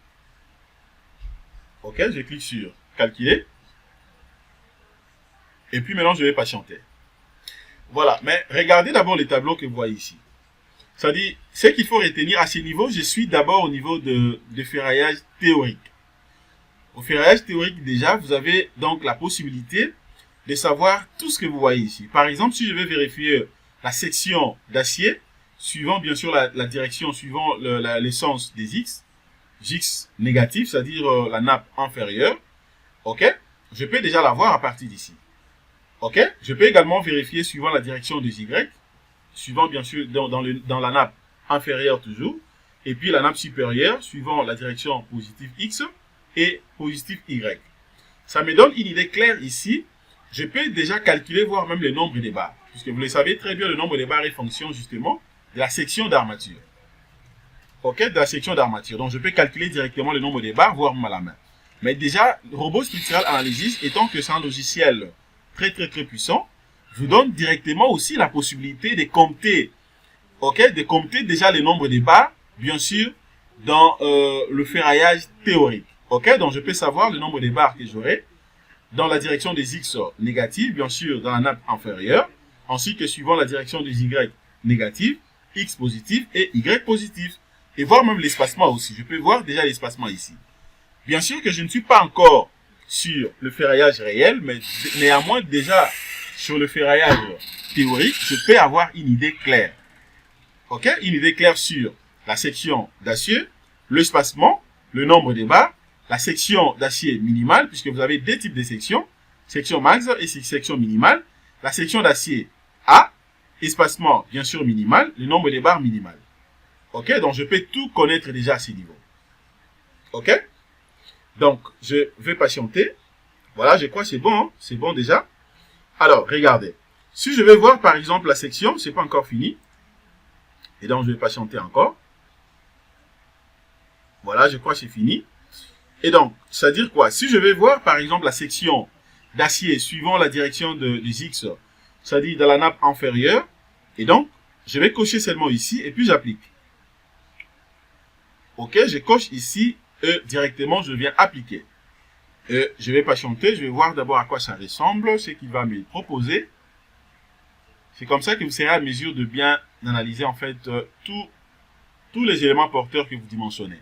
Ok, je clique sur calculer. Et puis maintenant, je vais patienter. Voilà, mais regardez d'abord les tableaux que vous voyez ici. C'est-à-dire, ce qu'il faut retenir à ce niveau, je suis d'abord au niveau de ferraillage théorique. Au ferraillage théorique, déjà, vous avez donc la possibilité de savoir tout ce que vous voyez ici. Par exemple, si je vais vérifier la section d'acier, suivant bien sûr la direction, suivant l'essence des X, X négatif, c'est-à-dire la nappe inférieure, ok, je peux déjà la voir à partir d'ici. Ok, je peux également vérifier suivant la direction des Y, suivant bien sûr dans la nappe inférieure toujours, et puis la nappe supérieure, suivant la direction positive X et positive Y. Ça me donne une idée claire ici. Je peux déjà calculer, voire même le nombre des barres. Puisque vous le savez très bien, le nombre des barres est fonction justement de la section d'armature. Ok, de la section d'armature. Donc je peux calculer directement le nombre des barres, voire même à la main. Mais déjà, Robot Structural Analysis, étant que c'est un logiciel très puissant, vous donne directement aussi la possibilité de compter, ok, de compter déjà le nombre des barres, bien sûr, dans le ferraillage théorique. Ok, donc je peux savoir le nombre des barres que j'aurai dans la direction des X négatives, bien sûr, dans la nappe inférieure, ainsi que suivant la direction des Y négatives, X positif et Y positif. Et voir même l'espacement aussi. Je peux voir déjà l'espacement ici. Bien sûr que je ne suis pas encore sur le ferraillage réel, mais néanmoins déjà sur le ferraillage théorique, je peux avoir une idée claire. Ok? Une idée claire sur la section d'acier, l'espacement, le nombre des barres, la section d'acier minimale, puisque vous avez deux types de sections, section max et section minimale. La section d'acier A, espacement bien sûr minimal, le nombre des barres minimal. Ok, donc je peux tout connaître déjà à ce niveau. Ok, donc je vais patienter. Voilà, je crois que c'est bon, hein? C'est bon déjà. Alors, regardez. Si je vais voir par exemple la section, c'est pas encore fini. Et donc je vais patienter encore. Voilà, je crois que c'est fini. Et donc, ça veut dire quoi? Si je vais voir par exemple la section d'acier suivant la direction des X, c'est-à-dire dans la nappe inférieure, et donc je vais cocher seulement ici et puis j'applique. Ok, je coche ici et directement je viens appliquer. Je vais patienter, je vais voir d'abord à quoi ça ressemble, ce qu'il va me proposer. C'est comme ça que vous serez à mesure de bien analyser en fait tous les éléments porteurs que vous dimensionnez.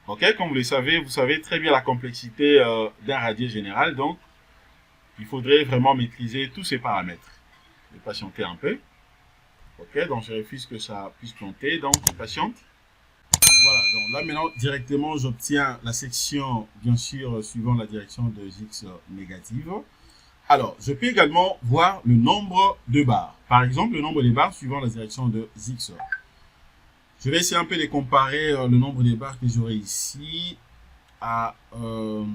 Ok, comme vous savez très bien la complexité d'un radier général, donc il faudrait vraiment maîtriser tous ces paramètres. Je vais patienter un peu. Ok, donc je refuse que ça puisse planter, donc je patiente. Voilà, donc là maintenant directement j'obtiens la section bien sûr suivant la direction de X négative. Alors je peux également voir le nombre de barres. Par exemple le nombre de barres suivant la direction de X. Je vais essayer un peu de comparer le nombre de barres que j'aurai ici au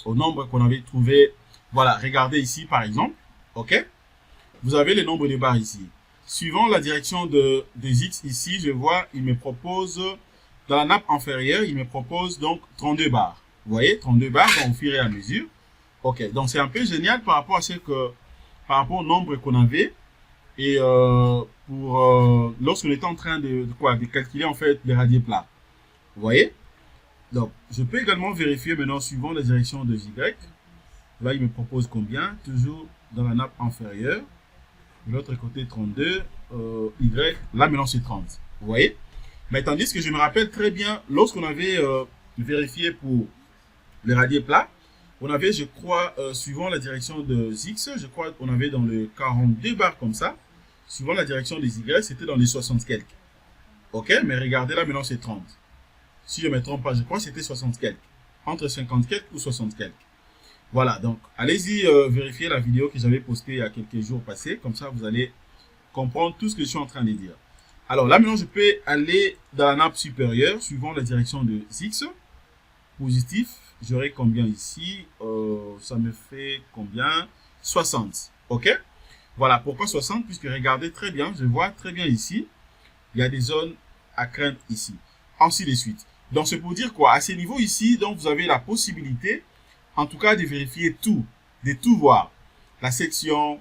nombre qu'on avait trouvé. Voilà, regardez ici par exemple. Ok? Vous avez le nombre de barres ici. Suivant la direction des X ici, je vois, il me propose, dans la nappe inférieure, il me propose donc 32 barres. Vous voyez, 32 barres au fur et à mesure. Ok, donc c'est un peu génial par rapport par rapport au nombre qu'on avait. Et lorsqu'on était en train de calculer en fait les radiers plats. Vous voyez? Donc, je peux également vérifier maintenant suivant la direction de Y. Là, il me propose combien? Toujours dans la nappe inférieure. De l'autre côté, 32. Y, là maintenant c'est 30. Vous voyez? Mais tandis que je me rappelle très bien, lorsqu'on avait vérifié pour les radiers plats, on avait, je crois, suivant la direction de X, je crois qu'on avait dans le 42 barres comme ça. Suivant la direction des Y, c'était dans les 60 quelques. Ok? Mais regardez là, maintenant c'est 30. Si je ne me trompe pas, je crois que c'était 60 quelques. Entre 50 quelques ou 60 quelques. Voilà, donc allez-y vérifier la vidéo que j'avais postée il y a quelques jours passés. Comme ça, vous allez comprendre tout ce que je suis en train de dire. Alors là, maintenant, je peux aller dans la nappe supérieure, suivant la direction de X. Positif, j'aurai combien ici? Ça me fait combien? 60. Ok? Voilà, pourquoi 60? Puisque regardez très bien, je vois très bien ici, il y a des zones à craindre ici. Ainsi de suite. Donc, c'est pour dire quoi? À ce niveau ici, donc, vous avez la possibilité, en tout cas, de vérifier tout, de tout voir. La section,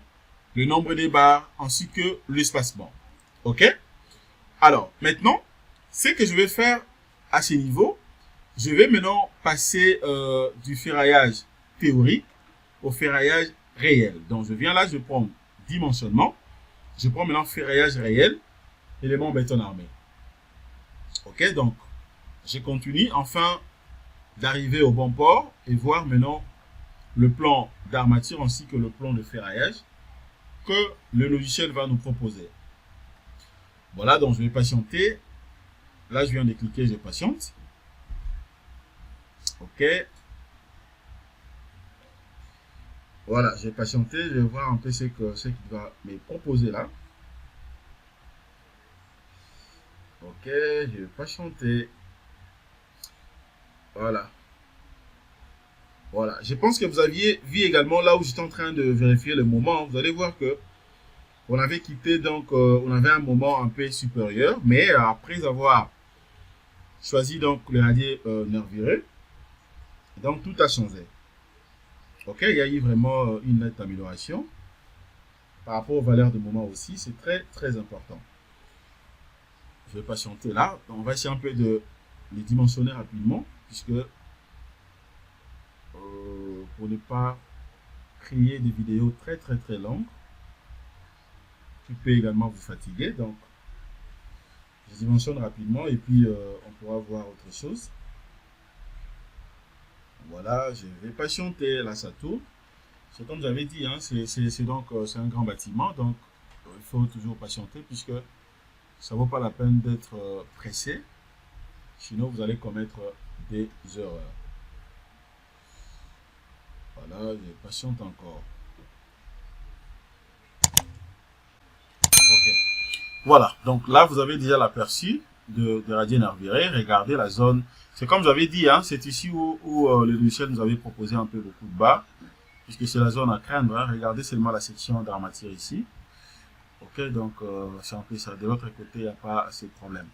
le nombre de barres, ainsi que l'espacement. Ok? Alors, maintenant, ce que je vais faire à ce niveau, je vais maintenant passer du ferraillage théorique au ferraillage réel. Donc, je viens là, je prends dimensionnement. Je prends maintenant ferraillage réel, élément béton armé. Ok, donc, je continue enfin d'arriver au bon port et voir maintenant le plan d'armature ainsi que le plan de ferraillage que le logiciel va nous proposer. Voilà, donc je vais patienter. Là, je viens de cliquer, je patiente. Ok. Voilà, j'ai patienté, je vais voir un peu ce qu'il va me proposer là. Ok, je vais patienter. Voilà. Voilà, je pense que vous aviez vu également là où j'étais en train de vérifier le moment. Vous allez voir que on avait quitté, donc on avait un moment un peu supérieur, mais après avoir choisi donc le radier nervuré, donc tout a changé. Ok, il y a eu vraiment une nette amélioration. Par rapport aux valeurs de moment aussi, c'est très très important. Je vais patienter là. On va essayer un peu de les dimensionner rapidement, puisque pour ne pas créer des vidéos très très très longues, qui peut également vous fatiguer. Donc, je dimensionne rapidement et puis on pourra voir autre chose. Voilà, je vais patienter. Là, ça tourne. C'est comme j'avais dit, hein, c'est donc c'est un grand bâtiment, donc il faut toujours patienter puisque ça ne vaut pas la peine d'être pressé. Sinon, vous allez commettre des erreurs. Voilà, je patiente encore. Ok. Voilà, donc là, vous avez déjà l'aperçu de radier nervuré. Regardez la zone. C'est comme j'avais dit, hein, c'est ici où le logiciel nous avait proposé un peu beaucoup de bas, puisque c'est la zone à craindre. Hein. Regardez seulement la section d'armature ici. Ok, donc c'est un peu ça. De l'autre côté, il n'y a pas assez de problème.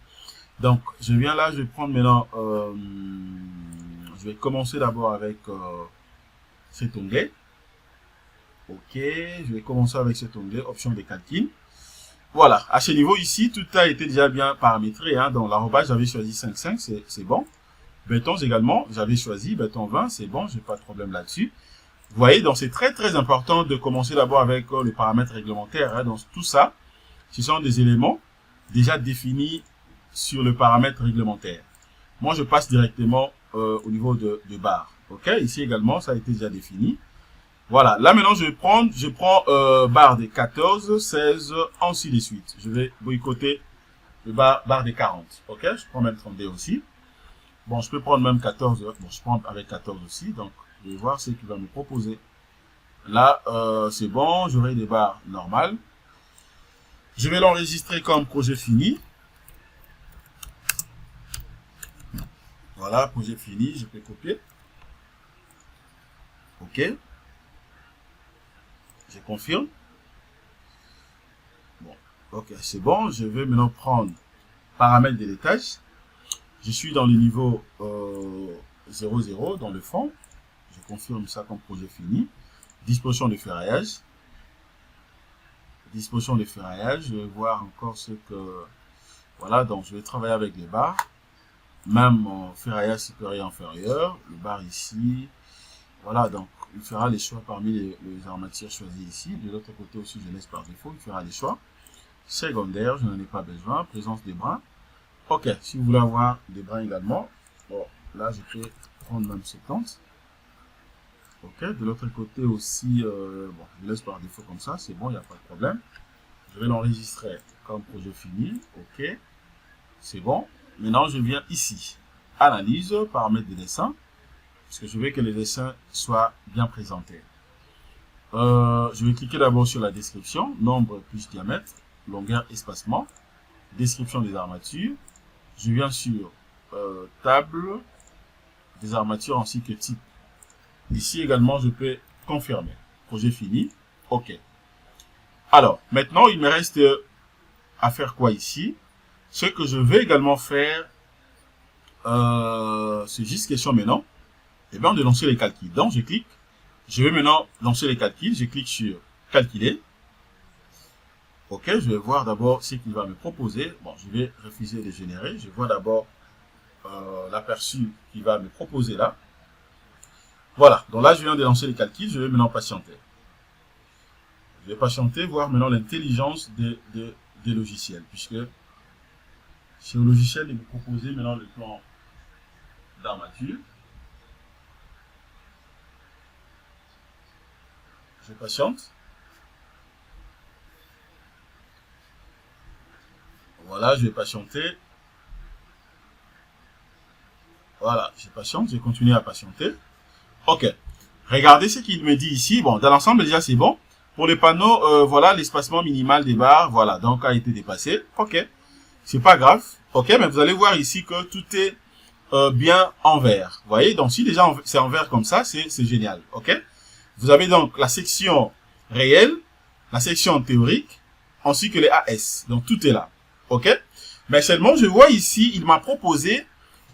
Donc, je viens là, je vais prendre maintenant, je vais commencer d'abord avec cet onglet. Ok, je vais commencer avec cet onglet, option de calcul. Voilà, à ce niveau ici, tout a été déjà bien paramétré. Hein. Donc, l'arrobase, j'avais choisi 5,5, c'est bon. Béton également, j'avais choisi béton 20, c'est bon, j'ai pas de problème là-dessus. Vous voyez, donc c'est très très important de commencer d'abord avec le paramètre réglementaire. Hein. Donc, tout ça, ce sont des éléments déjà définis sur le paramètre réglementaire. Moi, je passe directement au niveau de barre. Ok, ici également, ça a été déjà défini. Voilà, là maintenant, je prends barre des 14, 16, ainsi de suite. Je vais boycotter le barre des 40. Ok, je prends même 32 aussi. Bon, je peux prendre même 14. Bon, je prends avec 14 aussi. Donc, je vais voir ce qu'il va me proposer. Là, c'est bon, j'aurai des barres normales. Je vais l'enregistrer comme projet fini. Voilà, projet fini, je peux copier. OK. Je confirme. Bon, OK, c'est bon. Je vais maintenant prendre paramètres de l'étage. Je suis dans le niveau 00 dans le fond. Je confirme ça comme projet fini. Disposition de ferraillage. Disposition de ferraillage. Je vais voir encore ce que... Voilà, donc je vais travailler avec les barres. Même en ferraillage supérieur et inférieur. Le bar ici. Voilà, donc il fera les choix parmi les armatures choisies ici. De l'autre côté aussi, je laisse par défaut. Il fera les choix. Secondaire, je n'en ai pas besoin. Présence des brins. OK, si vous voulez avoir des brins également. Bon, là, je peux prendre même 70. OK, de l'autre côté aussi, bon, je laisse par défaut comme ça. C'est bon, il n'y a pas de problème. Je vais l'enregistrer comme projet fini. OK, c'est bon. Maintenant, je viens ici. Analyse, paramètres de dessin. Parce que je veux que les dessins soient bien présentés. Je vais cliquer d'abord sur la description. Nombre plus diamètre. Longueur, espacement. Description des armatures. Je viens sur table des armatures ainsi que type. Ici également, je peux confirmer. Projet fini. OK. Alors, maintenant, il me reste à faire quoi ici? Ce que je vais également faire, c'est juste question maintenant. Eh bien, de lancer les calculs. Donc, je clique. Je vais maintenant lancer les calculs. Je clique sur calculer. OK, je vais voir d'abord ce qu'il va me proposer. Bon, je vais refuser de générer. Je vois d'abord l'aperçu qu'il va me proposer là. Voilà, donc là, je viens de lancer les calculs. Je vais maintenant patienter. Je vais patienter, voir maintenant l'intelligence des logiciels. Puisque chez le logiciel, il me proposait maintenant le plan d'armature. Je patiente. Voilà, je vais patienter. Voilà, je patiente, je continue à patienter. OK. Regardez ce qu'il me dit ici. Bon, dans l'ensemble, déjà, c'est bon. Pour les panneaux, voilà, l'espacement minimal des barres, voilà, donc a été dépassé. OK. C'est pas grave. OK, mais vous allez voir ici que tout est bien en vert. Vous voyez, donc si déjà c'est en vert comme ça, c'est génial. OK. Vous avez donc la section réelle, la section théorique, ainsi que les AS. Donc, tout est là. OK? Mais seulement, je vois ici, il m'a proposé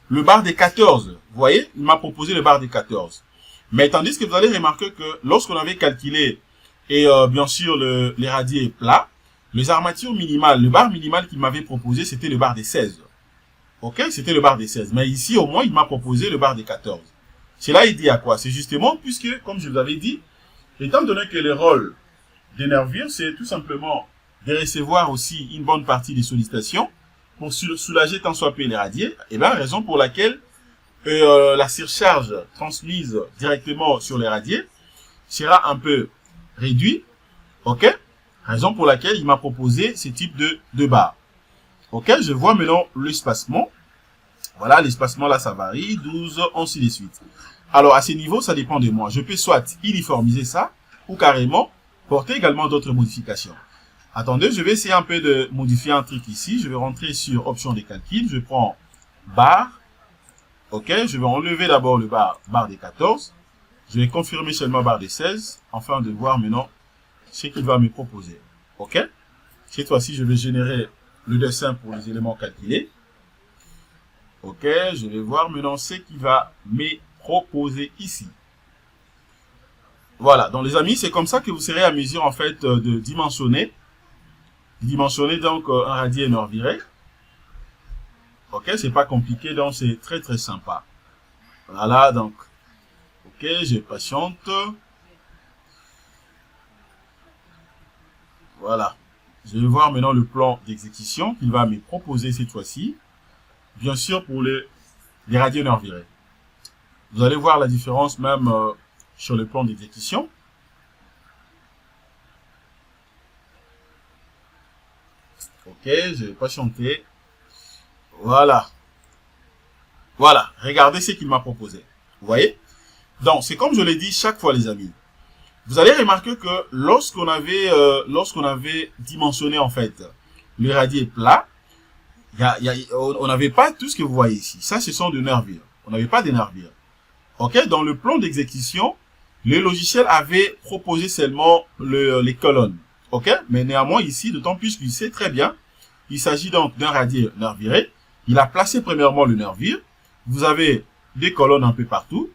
le bar des 14. Vous voyez? Il m'a proposé le bar des 14. Mais tandis que vous allez remarquer que lorsqu'on avait calculé, et bien sûr, les radiers plats, les armatures minimales, le bar minimal qu'il m'avait proposé, c'était le bar des 16. OK? C'était le bar des 16. Mais ici, au moins, il m'a proposé le bar des 14. Cela est dit à quoi? C'est justement puisque, comme je vous avais dit, étant donné que le rôle des nervures, c'est tout simplement de recevoir aussi une bonne partie des sollicitations pour soulager tant soit peu les radiers, et bien, raison pour laquelle la surcharge transmise directement sur les radiers sera un peu réduite. OK? Raison pour laquelle il m'a proposé ce type de barre. OK? Je vois maintenant l'espacement. Voilà, l'espacement là, ça varie, 12, ainsi de suite. Alors, à ce niveau, ça dépend de moi. Je peux soit uniformiser ça, ou carrément porter également d'autres modifications. Attendez, je vais essayer un peu de modifier un truc ici. Je vais rentrer sur option des calculs. Je prends barre. OK, je vais enlever d'abord le barre des 14. Je vais confirmer seulement barre des 16, afin de voir maintenant ce qu'il va me proposer. OK? Cette fois-ci, je vais générer le dessin pour les éléments calculés. OK, je vais voir maintenant ce qu'il va me proposer ici. Voilà, donc les amis, c'est comme ça que vous serez à mesure en fait de dimensionner. Dimensionner donc un radier nerviré. OK, c'est pas compliqué, donc c'est très très sympa. Voilà, donc. OK, je patiente. Voilà. Je vais voir maintenant le plan d'exécution qu'il va me proposer cette fois-ci. Bien sûr, pour les radios nervirés. Vous allez voir la différence même sur le plan d'exécution. OK, je vais patienter. Voilà. Voilà, regardez ce qu'il m'a proposé. Vous voyez? Donc, c'est comme je l'ai dit chaque fois, les amis. Vous allez remarquer que lorsqu'on avait dimensionné, en fait, le radier plat, on n'avait pas tout ce que vous voyez ici. Ça, ce sont des nervures. On n'avait pas d'énervure. Ok, dans le plan d'exécution, le logiciel avait proposé seulement les colonnes. Ok, mais néanmoins ici, d'autant plus qu'il sait très bien, il s'agit donc d'un radier nervuré. Il a placé premièrement le nervure. Vous avez des colonnes un peu partout.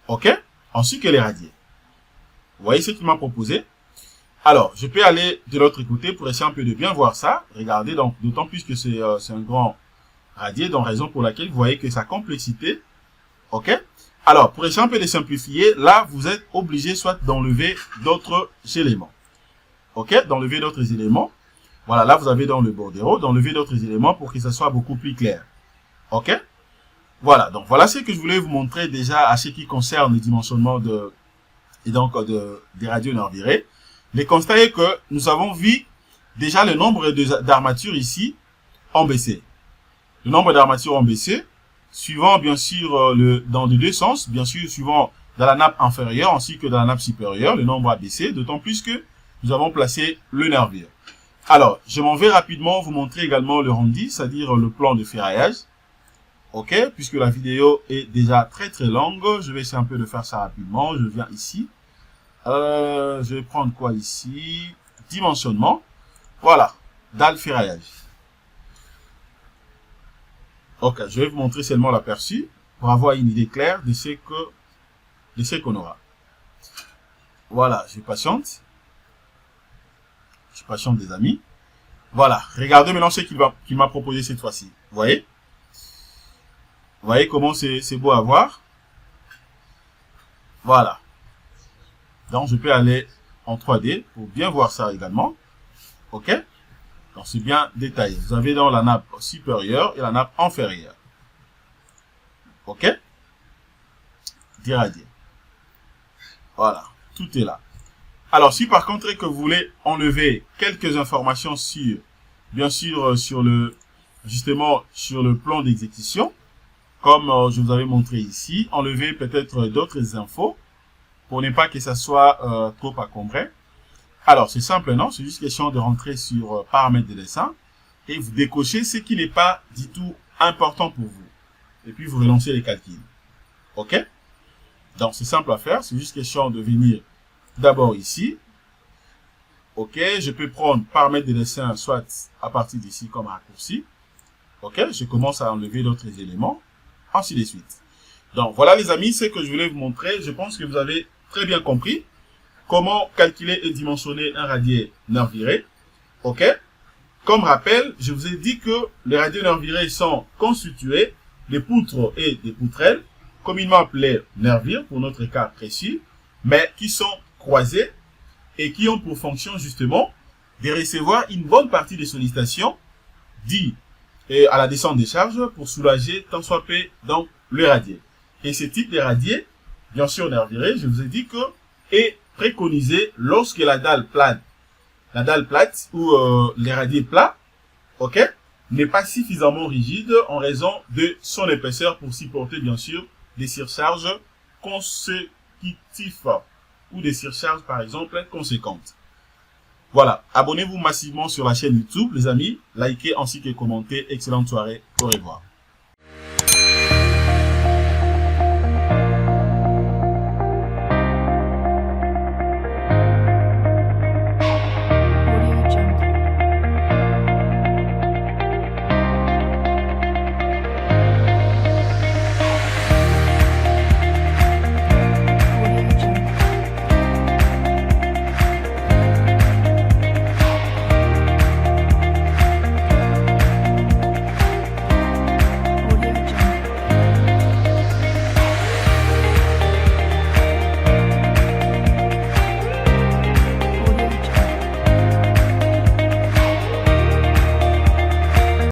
Ok, ensuite que les radiers. Vous voyez ce qu'il m'a proposé? Alors, je peux aller de l'autre côté pour essayer un peu de bien voir ça. Regardez, donc, d'autant plus que c'est un grand radier, donc raison pour laquelle vous voyez que sa complexité. Ok. Alors, pour essayer un peu de simplifier, là, vous êtes obligé soit d'enlever d'autres éléments. Ok, d'enlever d'autres éléments. Voilà, là, vous avez dans le bordereau, d'enlever d'autres éléments pour que ça soit beaucoup plus clair. Ok. Voilà, donc voilà ce que je voulais vous montrer déjà à ce qui concerne le dimensionnement des radios nervurés. Le constat est que nous avons vu déjà le nombre d'armatures ici ont baissé. Le nombre d'armatures ont baissé, suivant bien sûr dans les deux sens, bien sûr suivant dans la nappe inférieure ainsi que dans la nappe supérieure, le nombre a baissé, d'autant plus que nous avons placé le nervure. Alors, je m'en vais rapidement vous montrer également le rendu, c'est-à-dire le plan de ferraillage. Ok, puisque la vidéo est déjà très longue, je vais essayer un peu de faire ça rapidement. Je viens ici. Je vais prendre quoi ici? Dimensionnement. Voilà, dalle ferraillage. Ok, je vais vous montrer seulement l'aperçu pour avoir une idée claire de ce qu'on aura. Voilà, je patiente. Je patiente des amis. Voilà, regardez maintenant ce qu'il m'a proposé cette fois-ci. Vous voyez? Vous voyez comment c'est beau à voir? Voilà. Donc, je peux aller en 3D pour bien voir ça également. Ok? Donc, c'est bien détaillé. Vous avez dans la nappe supérieure et la nappe inférieure. Ok? Diradié. Voilà. Tout est là. Alors, si par contre que vous voulez enlever quelques informations sur, bien sûr, justement, sur le plan d'exécution, comme je vous avais montré ici, enlever peut-être d'autres infos pour ne pas que ça soit trop encombré. Alors, c'est simple, non? C'est juste question de rentrer sur paramètres de dessin et vous décochez ce qui n'est pas du tout important pour vous. Et puis, vous relancez les calculs. OK? Donc, c'est simple à faire. C'est juste question de venir d'abord ici. OK? Je peux prendre paramètres de dessin soit à partir d'ici comme raccourci. OK? Je commence à enlever d'autres éléments. Ainsi de suite. Donc, voilà les amis, ce que je voulais vous montrer. Je pense que vous avez très bien compris comment calculer et dimensionner un radier nervuré. OK? Comme rappel, je vous ai dit que les radios nervurés sont constitués de poutres et de poutrelles, communément appelées nervures pour notre cas précis, mais qui sont croisés et qui ont pour fonction justement de recevoir une bonne partie des sollicitations dites et à la descente des charges pour soulager tant soit peu donc le radier. Et ce type de radier, bien sûr nervuré, je vous ai dit que est préconisé lorsque la dalle plate ou les radiers plats, ok, n'est pas suffisamment rigide en raison de son épaisseur pour supporter bien sûr des surcharges consécutives ou des surcharges par exemple conséquentes. Voilà, abonnez-vous massivement sur la chaîne YouTube, les amis, likez ainsi que commentez. Excellente soirée, au revoir.